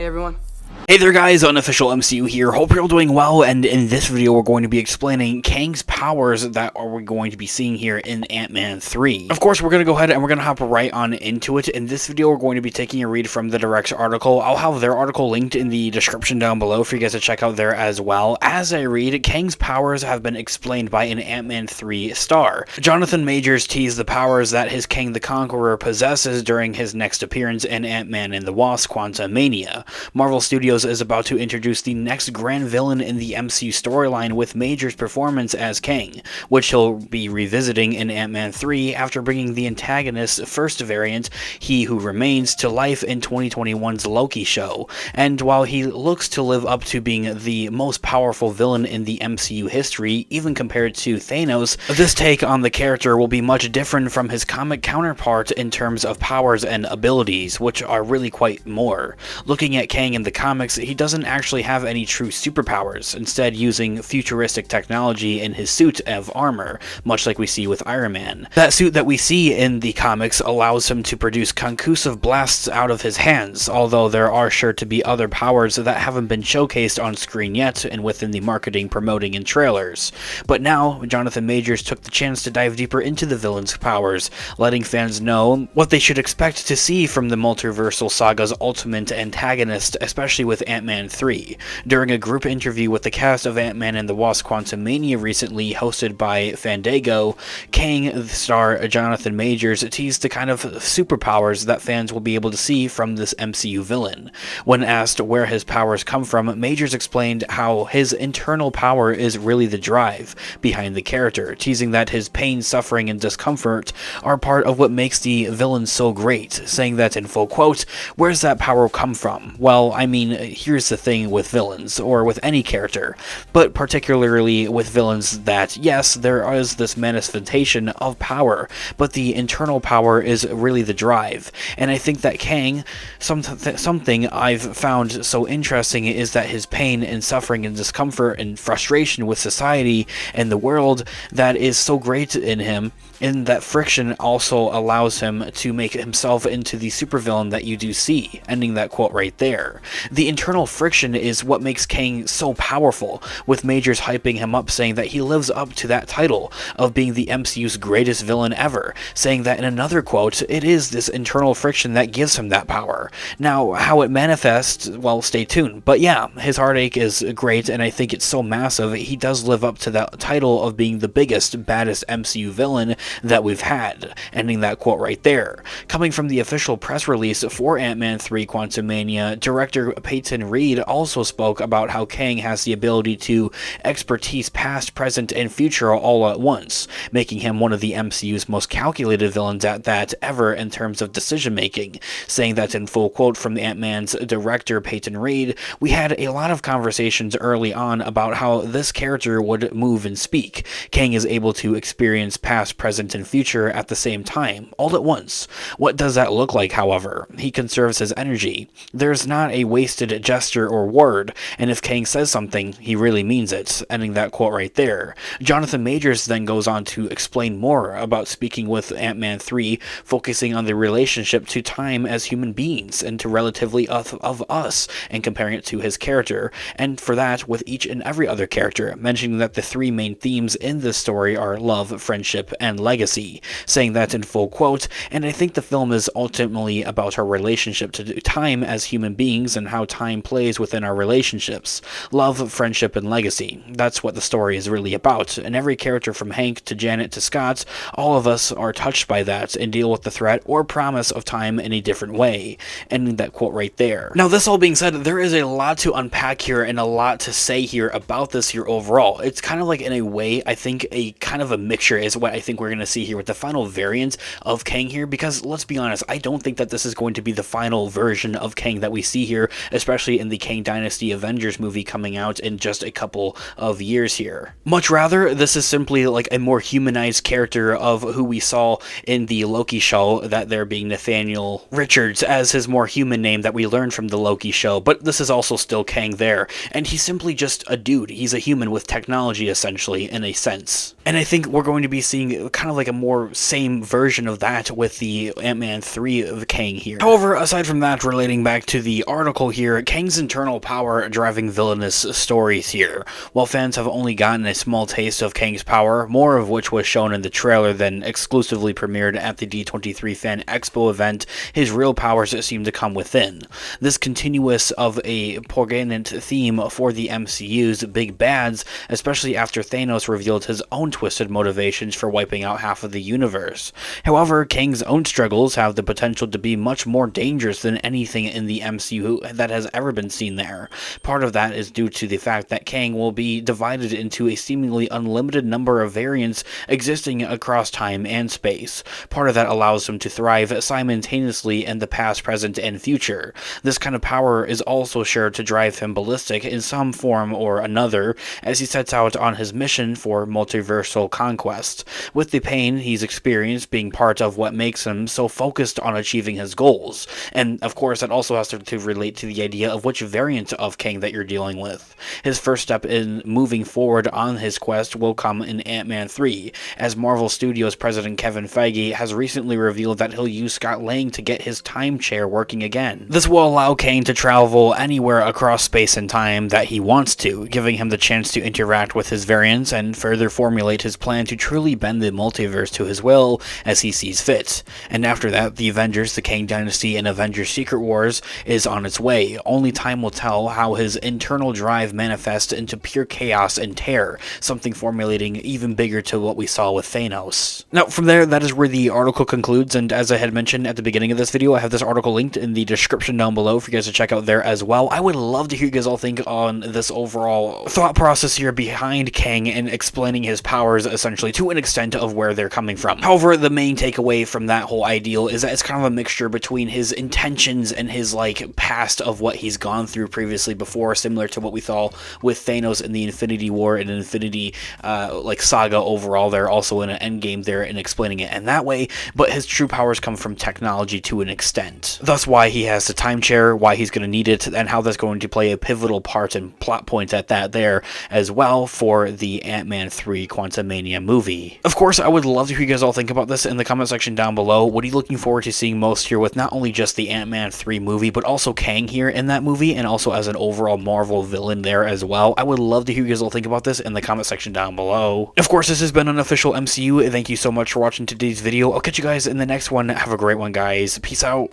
everyone. Hey there guys, Unofficial MCU here. Hope you're all doing well, and in this video we're going to be explaining Kang's powers that we're going to be seeing here in Ant-Man 3. Of course, we're going to go ahead and we're going to hop right on into it. In this video, we're going to be taking a read from the Direct's article. I'll have their article linked in the description down below for you guys to check out there as well. As I read, Kang's powers have been explained by an Ant-Man 3 star. Jonathan Majors teased the powers that his Kang the Conqueror possesses during his next appearance in Antman and the Wasp: Quantumania. Marvel Studios is about to introduce the next grand villain in the MCU storyline with Major's performance as Kang, which he'll be revisiting in Ant-Man 3 after bringing the antagonist's first variant, He Who Remains, to life in 2021's Loki show. And while he looks to live up to being the most powerful villain in the MCU history, even compared to Thanos, this take on the character will be much different from his comic counterpart in terms of powers and abilities, which are really quite more. Looking at Kang in the comics, he doesn't actually have any true superpowers, instead using futuristic technology in his suit of armor, much like we see with Iron Man. That suit that we see in the comics allows him to produce concussive blasts out of his hands, although there are sure to be other powers that haven't been showcased on screen yet and within the marketing, promoting, and trailers. But now, Jonathan Majors took the chance to dive deeper into the villain's powers, letting fans know what they should expect to see from the multiversal saga's ultimate antagonist, especially with Ant-Man 3. During a group interview with the cast of Ant-Man and the Wasp: Quantumania recently hosted by Fandango, Kang star Jonathan Majors teased the kind of superpowers that fans will be able to see from this MCU villain. When asked where his powers come from, Majors explained how his internal power is really the drive behind the character, teasing that his pain, suffering, and discomfort are part of what makes the villain so great, saying that in full quote, "Where's that power come from?" Well, I mean, here's the thing with villains, or with any character, but particularly with villains, that yes, there is this manifestation of power, but the internal power is really the drive. And I think that Kang, something I've found so interesting is that his pain and suffering and discomfort and frustration with society and the world that is so great in him, and that friction also allows him to make himself into the supervillain that you do see, ending that quote right there. The internal friction is what makes Kang so powerful, with Majors hyping him up, saying that he lives up to that title of being the MCU's greatest villain ever, saying that in another quote, it is this internal friction that gives him that power. Now, how it manifests, well, stay tuned. But yeah, his heartache is great, and I think it's so massive, he does live up to that title of being the biggest, baddest MCU villain that we've had, ending that quote right there. Coming from the official press release for Ant-Man 3 Quantumania, director Peyton Reed also spoke about how Kang has the ability to expertise past, present, and future all at once, making him one of the MCU's most calculated villains at that ever in terms of decision making, saying that in full quote from Ant-Man's director Peyton Reed, "We had a lot of conversations early on about how this character would move and speak. Kang is able to experience past, present, and future at the same time, all at once. What does that look like, however? He conserves his energy. There's not a wasted gesture or word, and if Kang says something, he really means it," ending that quote right there. Jonathan Majors then goes on to explain more about speaking with Ant-Man 3, focusing on the relationship to time as human beings, and to relatively of us, and comparing it to his character, and for that with each and every other character, mentioning that the three main themes in this story are love, friendship, and legacy, saying that in full quote, "And I think the film is ultimately about our relationship to time as human beings and how time plays within our relationships. Love, friendship, and legacy. That's what the story is really about, and every character from Hank to Janet to Scott, all of us are touched by that and deal with the threat or promise of time in a different way," ending that quote right there. Now, this all being said, there is a lot to unpack here and a lot to say here about this here overall. It's kind of like, in a way, I think a kind of a mixture is what I think we're going to see here with the final variant of Kang here, because let's be honest, I don't think that this is going to be the final version of Kang that we see here, especially in the Kang Dynasty Avengers movie coming out in just a couple of years here. Much rather, this is simply like a more humanized character of who we saw in the Loki show, that there being Nathaniel Richards as his more human name that we learned from the Loki show, but this is also still Kang there, and he's simply just a dude. He's a human with technology, essentially, in a sense. And I think we're going to be seeing kind of like a more same version of that with the Ant-Man 3 of Kang here. However, aside from that, relating back to the article here, However, Kang's internal power driving villainous stories here. While fans have only gotten a small taste of Kang's power, more of which was shown in the trailer than exclusively premiered at the D23 Fan Expo event, his real powers seem to come within. This continuous of a poignant theme for the MCU's big bads, especially after Thanos revealed his own twisted motivations for wiping out half of the universe. However, Kang's own struggles have the potential to be much more dangerous than anything in the MCU that has ever been seen there. Part of that is due to the fact that Kang will be divided into a seemingly unlimited number of variants existing across time and space. Part of that allows him to thrive simultaneously in the past, present, and future. This kind of power is also sure to drive him ballistic in some form or another as he sets out on his mission for multiversal conquest, with the pain he's experienced being part of what makes him so focused on achieving his goals. And of course that also has to relate to the idea of which variant of Kang that you're dealing with. His first step in moving forward on his quest will come in Ant-Man 3, as Marvel Studios president Kevin Feige has recently revealed that he'll use Scott Lang to get his time chair working again. This will allow Kang to travel anywhere across space and time that he wants to, giving him the chance to interact with his variants and further formulate his plan to truly bend the multiverse to his will as he sees fit. And after that, the Avengers, the Kang Dynasty, and Avengers Secret Wars is on its way. Only time will tell how his internal drive manifests into pure chaos and terror, something formulating even bigger to what we saw with Thanos. Now, from there, that is where the article concludes, and as I had mentioned at the beginning of this video, I have this article linked in the description down below for you guys to check out there as well. I would love to hear you guys all think on this overall thought process here behind Kang and explaining his powers, essentially, to an extent of where they're coming from. However, the main takeaway from that whole ideal is that it's kind of a mixture between his intentions and his, past of what he's gone through previously before, similar to what we saw with Thanos in the Infinity War and Infinity, saga overall. They're also in an endgame there and explaining it in that way, but his true powers come from technology to an extent. Thus why he has the time chair, why he's going to need it, and how that's going to play a pivotal part and plot point at that there as well for the Ant-Man 3 Quantumania movie. Of course, I would love to hear you guys all think about this in the comment section down below. What are you looking forward to seeing most here with not only just the Ant-Man 3 movie, but also Kang here in that movie, and also as an overall Marvel villain there as well? I would love to hear you guys all think about this in the comment section down below. Of course, this has been Unofficial MCU. Thank you so much for watching today's video. I'll catch you guys in the next one. Have a great one, guys. Peace out.